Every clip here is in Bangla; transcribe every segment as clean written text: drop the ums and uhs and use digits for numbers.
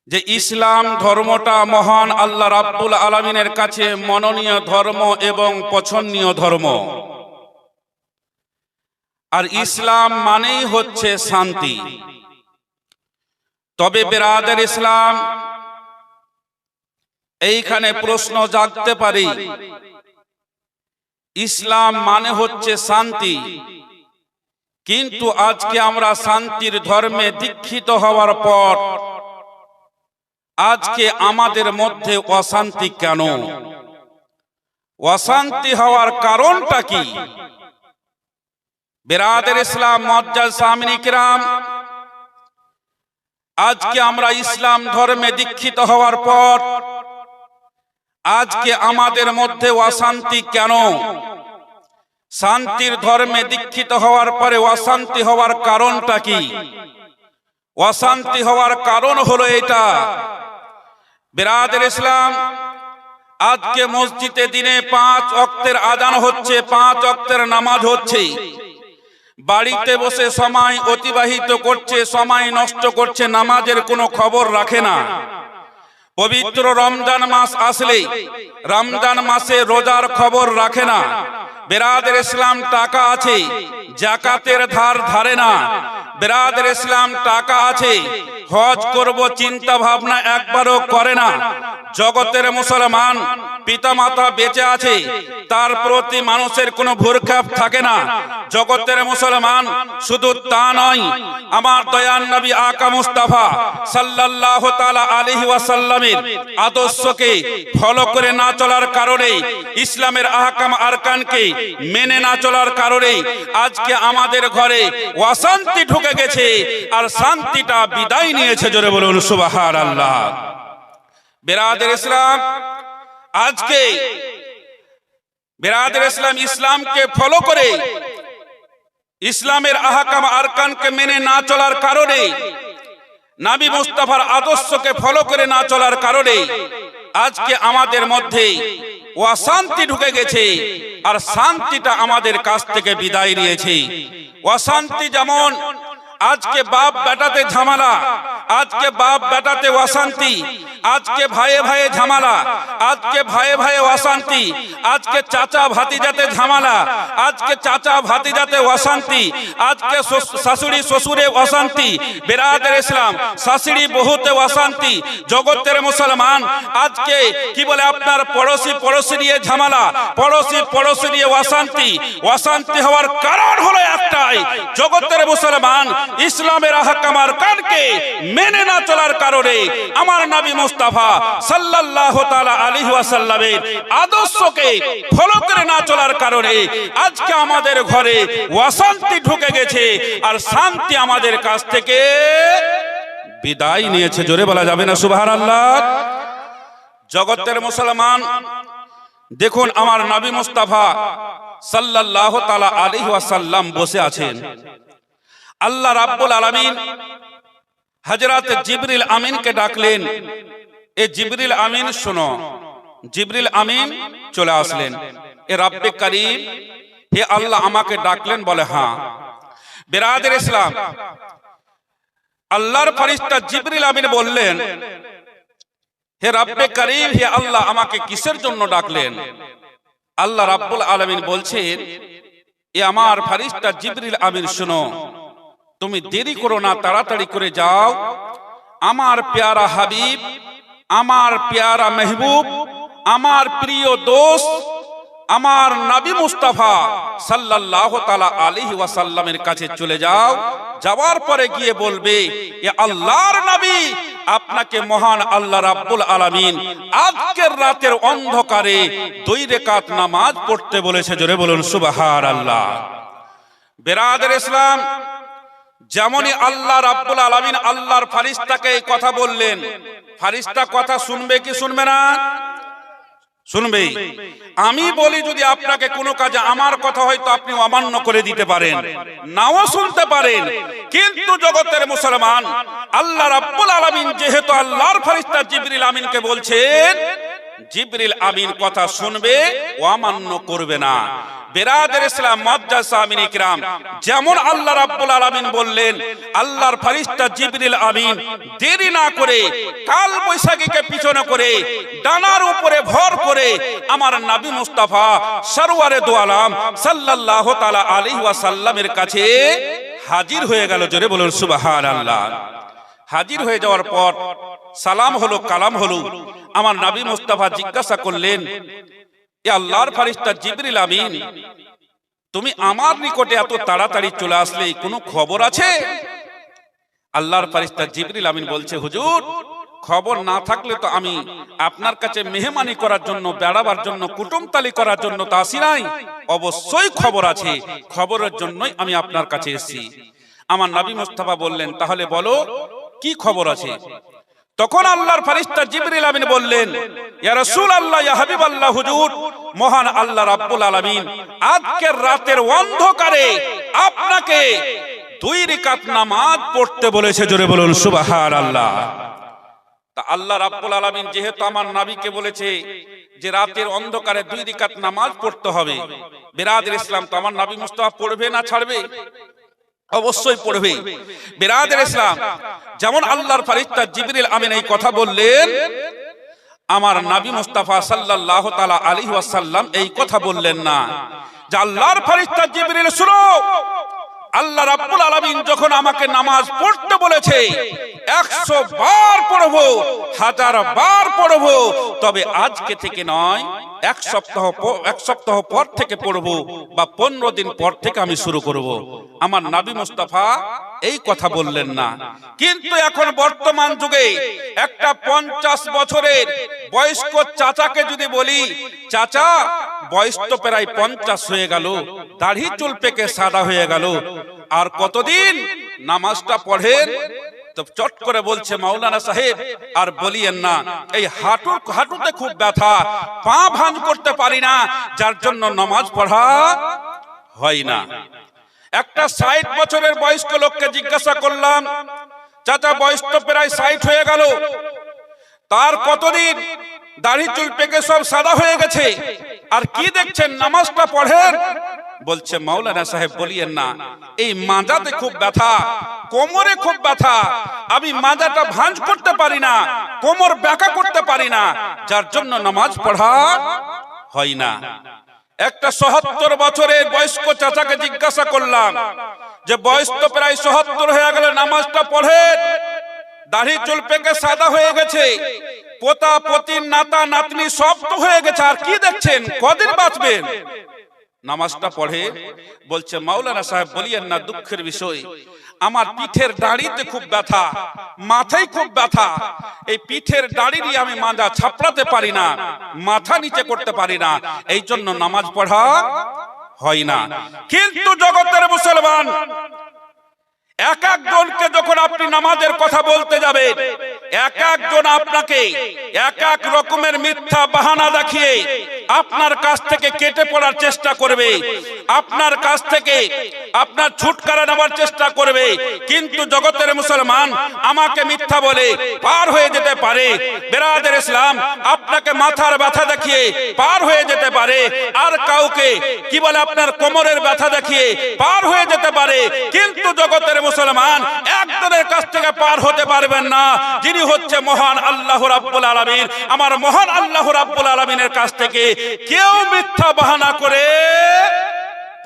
যে ইসলাম ধর্মটা মহান আল্লাহ রাব্বুল আলামিনের কাছে মনোনীয় ধর্ম এবং পছন্দনীয় ধর্ম। আর ইসলাম মানেই হচ্ছে শান্তি। তবে বেরাদার ইসলাম, এইখানে প্রশ্ন জাগতে পারে, ইসলাম মানে হচ্ছে শান্তি, কিন্তু আজকে আমরা শান্তির ধর্মে দীক্ষিত হওয়ার পর আজকে আমাদের মধ্যে অশান্তি কেন? অশান্তি হওয়ার কারণটা কি? বেরাদার ইসলাম, মুআজ্জাজ সামিনী কিরাম, আজকে আমরা ইসলাম ধর্মে দীক্ষিত হওয়ার পর আজকে আমাদের মধ্যে অশান্তি কেন? শান্তির ধর্মে দীক্ষিত হওয়ার পরে অশান্তি হওয়ার কারণটা কি? অশান্তি হওয়ার কারণ হলো এটা, বেরাদার ইসলাম, আজকে মসজিদে দিনে 5 ওয়াক্তের আযান হচ্ছে, 5 ওয়াক্তের নামাজ হচ্ছে, বাড়িতে বসে সময় অতিবাহিত করছে, সময় নষ্ট করছে, নামাজের কোনো খবর রাখে না। পবিত্র রমজান মাস আসলে রমজান মাসে রোজার খবর রাখে না। বেরাদার ইসলাম, টাকা আছে, যাকাতের ধার ধারে না। বেরাদার ইসলাম, টাকা আছে, হজ করব চিন্তা ভাবনা একবারও করে না। জগতের মুসলমান, পিতামাতা বেঁচে আছে, তার প্রতি মানুষের কোনো ভরখাপ থাকে না। জগতের মুসলমান, শুধু তা নয়, আমার দয়ার নবী আকা মুস্তাফা সাল্লাল্লাহু তাআলা আলাইহি ওয়াসাল্লামের আদর্শকে ফলো করে না চলার কারণে, ইসলামের আহকাম আরকানকে মেনে না চলার কারণে আজকে আমাদের ঘরে অশান্তি ঢুকে গেছে, আর শান্তিটা বিদায় নিয়েছে। জোরে বলুন সুবহানাল্লাহ। বেরাদার ইসলাম, আজকে বেরাদার ইসলাম, ইসলামকে ফলো করে ইসলামের আহকাম আরকানকে মেনে না চলার কারণে, নবী মুস্তাফার আদর্শকে ফলো করে না চলার কারণে আজকে আমাদের মধ্যে অশান্তি ঢুকে গেছে, আর শান্তিটা আমাদের কাছ থেকে বিদায় নিয়েছে। অশান্তি যেমন আজকে বাপ বেটাতে ঝামেলা, আজকে বাপ বেটাতে অশান্তি, আজকে ভাইয়ে ভাইয়ে ঝামেলা, আজকে ভাইয়ে ভাইয়ে অশান্তি, আজকে চাচা ভাতিজাতে ঝামেলা, আজকে চাচা ভাতিজাতে অশান্তি, আজকে শাশুড়ি শ্বশুরে অশান্তি। বেরাদার ইসলাম, শাশুড়ি বহুতে অশান্তি। জগতের মুসলমান, আজকে কি বলে, আপনার পড়োশি নিয়ে ঝামেলা, পড়োশি নিয়ে অশান্তি। অশান্তি হওয়ার কারণ হলো একটাই, জগতের মুসলমান ইসলামের আহকাম আরকানকে মেনে না চলার কারণে, আমার নবী মুস্তাফা সাল্লাল্লাহু তাআলা আলাইহি ওয়াসাল্লামের আদর্শকে ফলো করে না চলার কারণে আজকে আমাদের ঘরে অশান্তি ঢুকে গেছে, আর শান্তি আমাদের কাছ থেকে বিদায় নিয়েছে। জোরে বলা যাবে না সুবহানাল্লাহ। জগতের মুসলমান, দেখুন আমার নবী মুস্তাফা সাল্লাল্লাহু তাআলা আলাইহি ওয়াসাল্লাম বসে আছেন। আল্লাহ রাব্বুল আলামিন হযরত জিবরিল আমিনকে ডাকলেন, এ জিবরিল আমিন শোনো। জিবরিল আমিন চলে আসলেন। এ রব্বে করিম, হে আল্লাহ আমাকে ডাকলেন? বলে হ্যাঁ। বেরাদার ইসলাম, আল্লাহর ফেরেশতা জিবরিল আমিন বললেন, হে রব্বে করিম, হে আল্লাহ আমাকে কিসের জন্য ডাকলেন? আল্লাহ রাব্বুল আলামিন বলছেন, এ আমার ফেরেশতা জিবরিল আমিন শোনো, তুমি দেরি করো না, তাড়াতাড়ি করে যাও। আমার প্যারা হাবিব, আমার প্যারা মেহবুব, আমার প্রিয় দোস্ত, আমার নবী মুস্তাফা সাল্লাল্লাহু তাআলা আলাইহি ওয়াসাল্লামের কাছে চলে যাও। যাওয়ার পরে গিয়ে বলবে, এ আল্লাহর নবী, আপনাকে মহান আল্লাহ রাব্বুল আলামিন আজকের রাতের অন্ধকারে 2 রাকাত নামাজ পড়তে বলেছে। জোরে বলুন সুবহানাল্লাহ। বেরাদার ইসলাম, যেমনই আল্লাহ রাব্বুল আলামিন আল্লাহর ফেরেশতাকে এই কথা বললেন, ফেরেশতা কথা শুনবে কি শুনবে না? শুনবে। আমি বলি যদি আপনাকে কোনো কাজে আমার কথা হয়তো আপনি অমান্য করে দিতে পারেন, নাও শুনতে পারেন, কিন্তু জগতের মুসলমান, আল্লাহ রাব্বুল আলামিন যেহেতু আল্লাহর ফেরেশতা জিবরিল আমিনকে বলছেন, জিবরিল আমিন কথা শুনবে, অমান্য করবে না। বিরাদর ইসলাম মুআজ্জাজ সামিন ইকরাম, যেমন আল্লাহ রাব্বুল আলামিন বললেন, আল্লাহর ফেরেশতা জিবরিল আমিন দেরি না করে কাল বৈশাখীকে পিছনে করে ডানার উপরে ভর করে আমার নবী মুস্তাফা সরওয়ারে দু আলম সাল্লাল্লাহু তাআলা আলাইহি ওয়াসাল্লামের কাছে হাজির হয়ে গেল। জোরে বলুন সুবহানাল্লাহ। হাজির হয়ে যাওয়ার পর সালাম হলো, কালাম হলো। আমার নবী মুস্তাফা জিজ্ঞাসা করলেন, এ আল্লাহর ফেরেশতা জিবরিল আমিন, তুমি আমার নিকটে এত তাড়াতাড়ি চলে আসলে কোনো খবর আছে? আল্লাহর ফেরেশতা জিবরিল আমিন বলছে, হুজুর, খবর না থাকলে তো আমি আপনার কাছে মেহমানি করার জন্য, বেড়াবার জন্য, কুটুমতালি করার জন্য তো আসি নাই। অবশ্যই খবর আছে, খবরের জন্যই আমি আপনার কাছে এসেছি। আমার নবী মুস্তাফা বললেন, তাহলে বলো কি খবর আছে? তখন আল্লাহর ফেরেশতা জিবরিল আমিন বললেন, ইয়া রাসূলুল্লাহ, ইয়া হাবিবাল্লাহ, হুজুর, মহান আল্লাহ রাব্বুল আলামিন আজকের রাতের অন্ধকারে আপনাকে 2 রাকাত নামাজ পড়তে বলেছে। জোরে বলুন সুবহানাল্লাহ। তা আল্লাহ রাব্বুল আলামিন যেহেতু আমার নবীকে বলেছে যে রাতের অন্ধকারে 2 রাকাত নামাজ পড়তে হবে, বিরাদর ইসলাম, তো আমার নবী মুস্তাফা পড়বে না ছাড়বে? অবশ্যই পড়বে। বিরাদর ইসলাম, যেমন আল্লাহর ফেরেশতা জিবরিল আমিন এই কথা বললেন, আমার নবী মুস্তাফা সাল্লাল্লাহু তাআলা আলাইহি ওয়াসাল্লাম এই কথা বললেন না যে আল্লাহর ফেরেশতা জিবরিল, শুনো, আল্লাহ রাব্বুল আলামিন যখন আমাকে নামাজ পড়তে বলেছে 100 বার পড়বো, 1000 বার পড়বো, তবে আজকে থেকে নয়, এক সপ্তাহ পর থেকে পড়বো বা 15 দিন পর থেকে আমি শুরু করব। আমার নবী মুস্তাফা এই কথা বললেন না। কিন্তু এখন বর্তমান যুগে একটা 50 বছরের বয়স্ক চাচাকে যদি বলি, চাচা, বয়স তো প্রায় 50 হয়ে গেল, দাড়ি চুল পেকে সাদা হয়ে গেল, আর কতদিন নামাজটা পড়েন? তো চট করে বলছে, মাওলানা সাহেব, আর বলিয়েন না, এই হাঁটুতে খুব ব্যথা, পা ভাঁজ করতে পারি না, যার জন্য নামাজ পড়া হয় না। একটা 60 বছরের বয়স্ক লোককে জিজ্ঞাসা করলাম, চাচা, বয়স তো প্রায় 60 হয়ে গেল, তার কতদিন দাড়ি চুল পেকে সব সাদা হয়ে গেছে, আর কি দেখছেন, নামাজটা পড়েন? বলছে, মাওলানা সাহেব, বলিয়েন না, এই মাজাতে খুব ব্যথা, কোমরে খুব ব্যথা, আমি মাজাটা ভাঁজ করতে পারি না, কোমর ব্যাকা করতে পারি না, যার জন্য নামাজ পড়া হয় না। একটা ৭০ বছরের বয়স্ক চাচাকে জিজ্ঞাসা করলাম যে বয়স তো প্রায় ৭০ হয়ে গেল, নামাজটা পড়েন, দাড়ি চুল পেকে সাদা হয়ে গেছে, পোতা পতি নাতা নাতনি সব তো হয়ে গেছে, আর কি দেখছেন, কদিন বাঁচবেন, নামাজটা পড়ে? বলছে, মাওলানা সাহেব, বলিয়েন না, দুঃখের বিষয়, আমার পিঠের দাড়িতে খুব ব্যথা, মাথায় খুব ব্যথা, এই পিঠের দাড়ি দিয়ে আমি মাজা ছাপড়াতে পারি না, মাথা নিচে করতে পারি না, এই জন্য নামাজ পড়া হয় না। কিন্তু জগতের মুসলমান, এক একজনকে যখন আপনি নামাজের কথা বলতে যাবেন, এক একজন আপনাকে এক এক রকমের মিথ্যা বাহানা দেখিয়ে আপনার কাছ থেকে কেটে পড়ার চেষ্টা করবে, আপনার কাছ থেকে আপনার ছুটকারা নেওয়ার চেষ্টা করবে। কিন্তু জগতের মুসলমান আমাকে মিথ্যা বলে পার হয়ে যেতে পারে, বিরাদর ইসলাম, আপনাকে মাথার ব্যথা দেখিয়ে পার হয়ে যেতে পারে, আর কাউকে কি বলে আপনার কোমরের ব্যথা দেখিয়ে পার হয়ে যেতে পারে। কিন্তু জগতের মুসলমান একজনের কাছ থেকে পার হতে পারবেন না, যিনি হচ্ছে মহান আল্লাহ রাব্বুল আলামিন। আমার মহান আল্লাহ রাব্বুল আলামিনের কাছ থেকে কেউ মিথ্যা বাহানা করে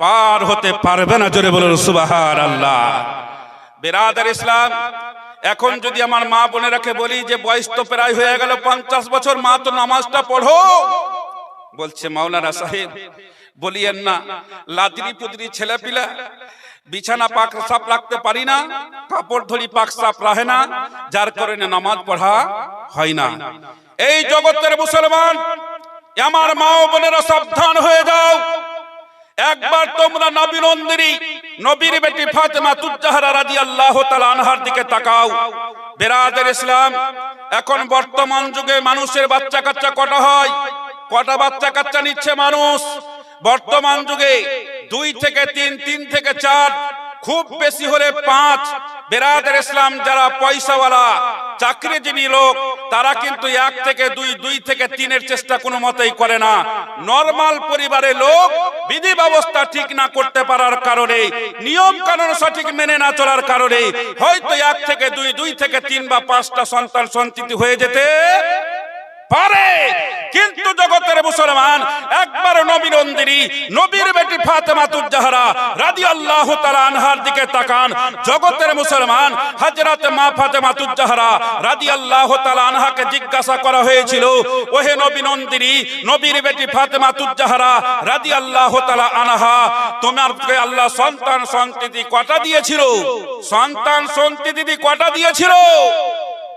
পার হতে পারবে না। জোরে বলুন সুবহানাল্লাহ। বিরাদর ইসলাম, এখন যদি আমার মা বোনেরাকে বলি যে বয়স তো প্রায় হয়ে গেল 50 বছর, মা তো নামাজটা পড়ো, বলছে, মাওলানা সাহেব, বলিয়েন না, লাদরি পুদরি ছেলেপিলা, বিছানা পাক সাফ রাখতে পারি না, কাপড় ধরি পাক সাফ রাখে না, যার কারণে নামাজ পড়া হয় না। এই জগতের মুসলমান, আমার মা ও বোনেরা, সাবধান হয়ে যাও। একবার তোমরা নবী নন্দিনী, নবীর বেটি ফাতেমা তুজ্জাহরা রাদিয়াল্লাহু তাআলা আনহার দিকে তাকাও। বিরাদর ইসলাম, এখন বর্তমান যুগে মানুষের বাচ্চা কাচ্চা কটা হয়? কটা বাচ্চা কাচ্চা নিচ্ছে মানুষ বর্তমান যুগে? 2 থেকে 3, 3 থেকে 4, খুব বেশি হলে 5। বেরাদের ইসলাম যারা পয়সাওয়ালা চাকরিজীবী লোক তারা কিন্তু 1 থেকে 2, 2 থেকে 3 চেষ্টা কোনো মতেই করে না। নরমাল পরিবারের লোক বিধি ব্যবস্থা ঠিক না করতে পারার কারণে, নিয়ম কানুন সঠিক মেনে না চলার কারণে হয়তো 1 থেকে 2, 2 থেকে 3 বা 5টা সন্তান সন্ততি হয়ে যেতে পারে। কিন্তু জগতের মুসলমান একবার নবী নন্দিনী নবীর বেটি ফাতেমাতুজ জাহরা রাদিয়াল্লাহু তাআলা আনহার দিকে তাকান। জগতের মুসলমান হযরত মা ফাতেমাতুজ জাহরা রাদিয়াল্লাহু তাআলা আনহাকে জিজ্ঞাসা করা হয়েছিল, ওহে নবী নন্দিনী নবীর বেটি ফাতেমাতুজ জাহরা রাদিয়াল্লাহু তাআলা আনহা, তোমাকে আল্লাহ সন্তান সন্ততি কয়টা দিয়েছিল? সন্তান সন্ততি কয়টা দিয়েছিল?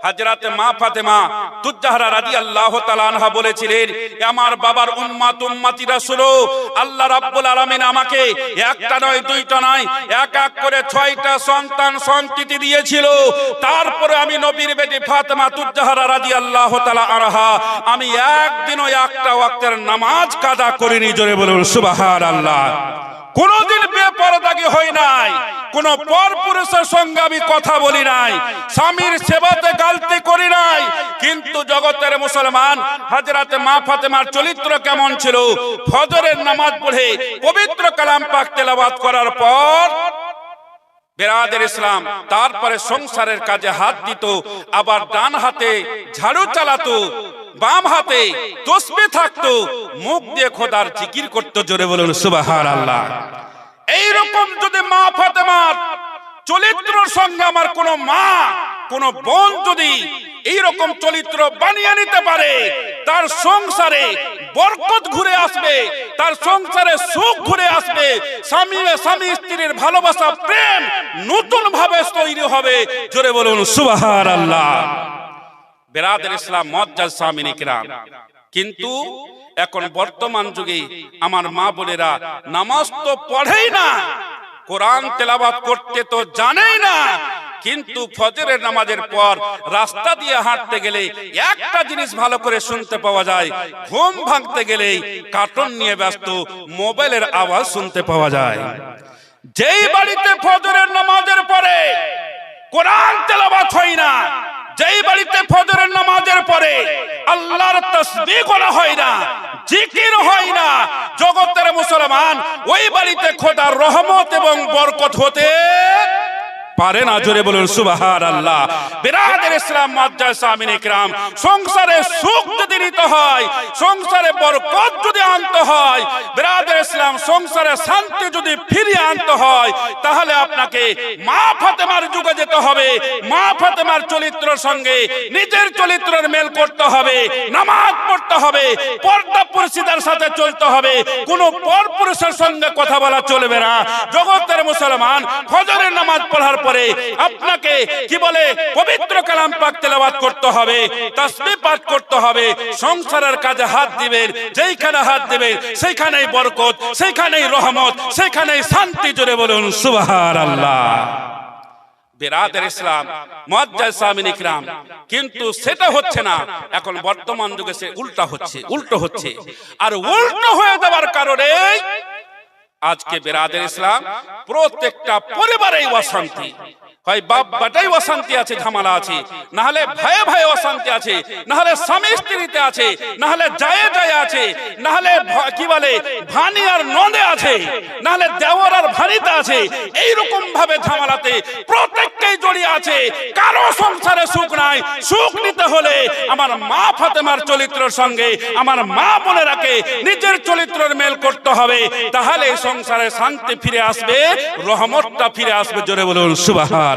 হযরত মা ফাতেমা তুজ জাহরা রাদিয়াল্লাহু তাআলা আনহা বলেছিলেন, আমার বাবার উম্মতিরা শুনো, আল্লাহ রাব্বুল আলামিন আমাকে একটা নয় দুইটা নয় এক এক করে 6টা সন্তান সন্ততি দিয়েছিল। তারপরে আমি নবীর বেটি ফাতেমা তুজ জাহরা রাদিয়াল্লাহু তাআলা আনহা আমি একদিনও একটা ওয়াক্তের নামাজ কাজা করিনি। জোরে বলুন সুবহানাল্লাহ। কোনদিন বেপরদাগি হই নাই, কোন পরপুরুষের সঙ্গে আমি কথা বলি নাই, স্বামীর সেবাতে গালতি করি নাই। কিন্তু জগতের মুসলমান হযরত মা ফাতেমার চরিত্র কেমন ছিল? ফজরের নামাজ পড়ে পবিত্র কালাম পাক তেলাওয়াত করার পর বেরাদের ইসলাম তারপরে সংসারের কাজে হাত দিত, আবার ডান হাতে ঝাড়ু চালাতো, বাম হাতে তসবিহ থাকতো, মুখ দিয়ে খোদার জিকির করতো। জোরে বলুন সুবহানাল্লাহ। এইরকম যদি মা ফাতেমার চরিত্রের সঙ্গে আমার কোন মা কোন বোন যদি এইরকম চরিত্র বানিয়ে নিতে পারে, তার সংসারে বরকত ঘুরে আসবে, তার সংসারে সুখ ঘুরে আসবে, স্বামী স্ত্রীর ভালোবাসা প্রেম নতুন ভাবে তৈরি হবে। জোরে বলুন সুবহানাল্লাহ। বেরাদের ইসলাম মুআজ্জাজ সামিনে কিরাম, কিন্তু এখন বর্তমান যুগে আমার মা বোনেরা নামাজ তো পড়েই না, কোরআন তেলাওয়াত করতে তো জানেই না, কিন্তু ফজরের নামাজের পর রাস্তা দিয়ে হাঁটতে গেলে একটা জিনিস ভালো করে শুনতে পাওয়া যায়, ঘুম ভাঙতে গেলেই কার্টুন নিয়ে ব্যস্ত, মোবাইলের আওয়াজ শুনতে পাওয়া যায়। যেই বাড়িতে ফজরের নামাজের পরে কোরআন তেলাওয়াত হয় না, যেই বাড়িতে ফজরের নামাজের পরে আল্লাহর তাসবিহ করা হয় না, জিকির হয় না, জগতের মুসলমান ওই বাড়িতে খোদার রহমত এবং বরকত হতে পারে না। জোরে বলুন সুবহানাল্লাহ। বেরাদের ইসলাম মুআজ্জাজ সামিনে কিরাম, সংসারে সুখ যদি নিতে হয়, সংসারে বরকত যদি আনতে হয়, বেরাদের ইসলাম সংসারে শান্তি যদি ফিরিয়ে আনতে হয়, তাহলে আপনাকে মা ফাতেমার যুগে যেতে হবে। মা ফাতেমার চরিত্রের সঙ্গে নিজের চরিত্রের মেল করতে হবে, নামাজ পড়তে হবে, পর্দা পর্দার সাথে চলতে হবে, কোনো পরপুরুষের সঙ্গে কথা বলা চলবে না। জগতের মুসলমান ফজরের নামাজ পড়ার পরে আপনাকে কি বলে পবিত্র কালাম পাক তেলাওয়াত করতে হবে, তাসবিহ পাঠ করতে হবে, সংসারের কাজে হাত দিবেন, যেইখানে হাত দিবেন সেইখানেই বরকত, সেইখানেই রহমত, সেইখানেই শান্তি। জোরে বলুন সুবহানাল্লাহ। বেরাদের ইসলাম মুআজ্জাজ সামিনে কিরাম, কিন্তু সেটা হচ্ছে না। এখন বর্তমান যুগে সে উল্টো হচ্ছে, আর উল্টো হয়ে যাওয়ার কারণে আজকে বেরাদের ইসলাম প্রত্যেকটা পরিবারেই অশান্তি, হয় বাপ বেটাই অশান্তি আছে, ঝামেলা আছে, না হলে ভাইয়ে ভাইয়ে অশান্তি আছে, না হলে স্বামী স্ত্রীতে আছে, না হলে জায়ে জায়ে আছে, না হলে কি বলে ভানি আর নন্দে আছে, না হলে দেওর আর ভানিতে আছে। এইরকম ভাবে ঝামেলাতে প্রত্যেককেই জড়িয়ে আছে, কারো সংসারে সুখ নাই। সুখ নিতে হলে আমার মা ফাতেমার চরিত্রের সঙ্গে আমার মা বোনেরাকে নিজের চরিত্রের মেল করতে হবে, তাহলে সংসারে শান্তি ফিরে আসবে, রহমতটা ফিরে আসবে। জোরে বলুন সুবহানাল্লাহ।